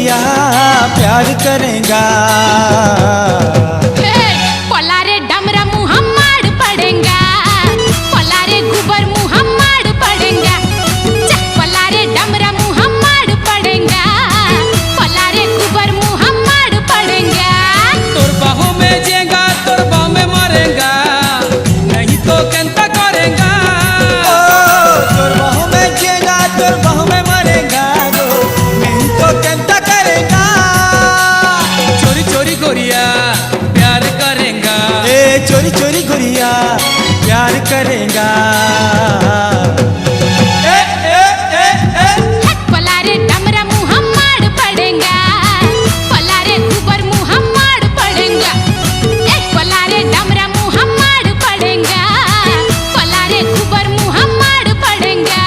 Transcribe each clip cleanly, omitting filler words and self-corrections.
गुरिया प्यार करेगा। पला रे डमरा मुँह मार पड़ेगा, पला रे गुबर मुँह मार पड़ेगा, पला रे डमरा मुँह मार पड़ेगा, पला रे गुबर मुँह मार पड़ेगा। तोर बाहों में जेगा तोर बाहों में मरेगा, नहीं तो कैंता करेगा। तोर बाहों में जेगा तोर बाहों में मरेगा, नहीं तो कैंता करेगा। चोरी चोरी गोरिया प्यार करेगा, चोरी चोरी गुरिया प्यार करेगा। पला रे डमरा मुँह मार पड़ेगा, पला रे गुबर मुँह मार पड़ेगा, पला रे डमरा मुँह मार पड़ेगा, पला रे गुबर मुँह मार पड़ेगा।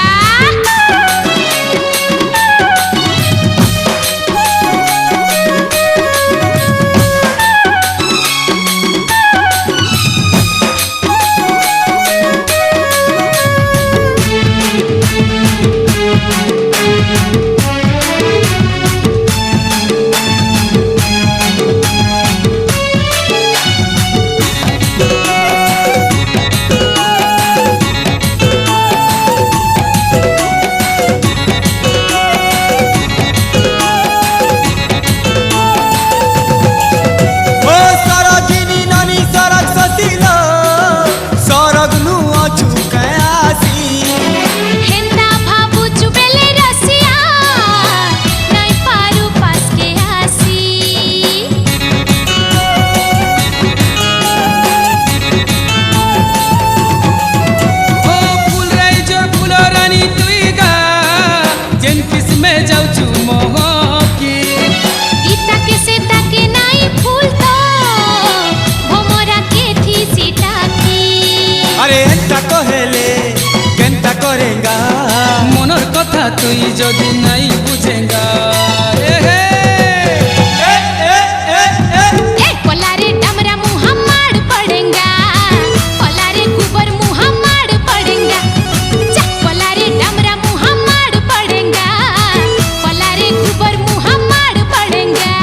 मनर कथा तुई जदि नहीं बुझेगा। पला रे डमरा मुँह मार पड़ेगा, पला रे गुबर मुँह मार पड़ेगा, पला रे डमरा मुँह मार पड़ेगा, पला रे गुबर मुँह मार पड़ेगा।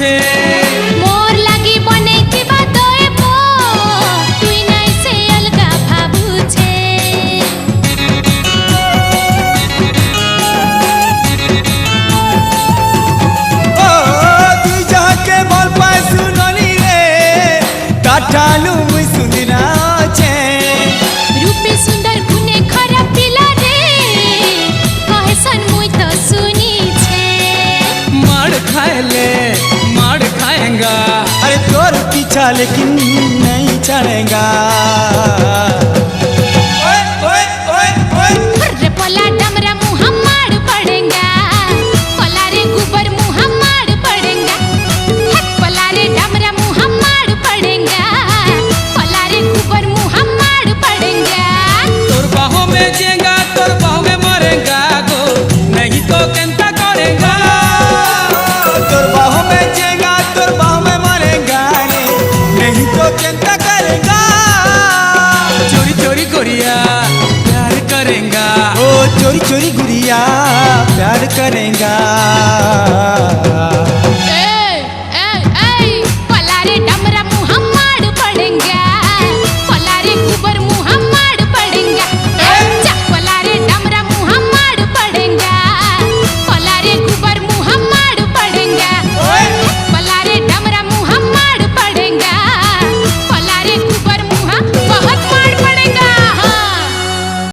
मोर लागी बनैथिबा तोए पो, तुई नै से अलगा भाबू छे। तुई जाके बोल पाए सुननी रे, काठालू मुई सुंदरा छे। रूपे सुंदर गुने खराब पिला रे, कहेसन मुई तो सुनी छे। मार खाएले मार खाएगा, अरे तोर पीछा लेकिन नहीं चढ़ेगा। रे पला डमरा मुँह मार पड़ेगा, पला रे गुबर मुँह मार पड़ेगा, पला रे डमरा मुँह मार पड़ेगा, पला रे गुबर मुँह मार पड़ेगा। तोर बाहों में जेगा तोर बाहों में मरेगा गो, नहीं तो कैंता करेगा। तोर बाहों में जेगा तोर बाहों में मरेगा, नहीं तो कैंता करेगा। चोरी चोरी गोरिया प्यार करेगा, चोरी चोरी गुरिया प्यार करेगा।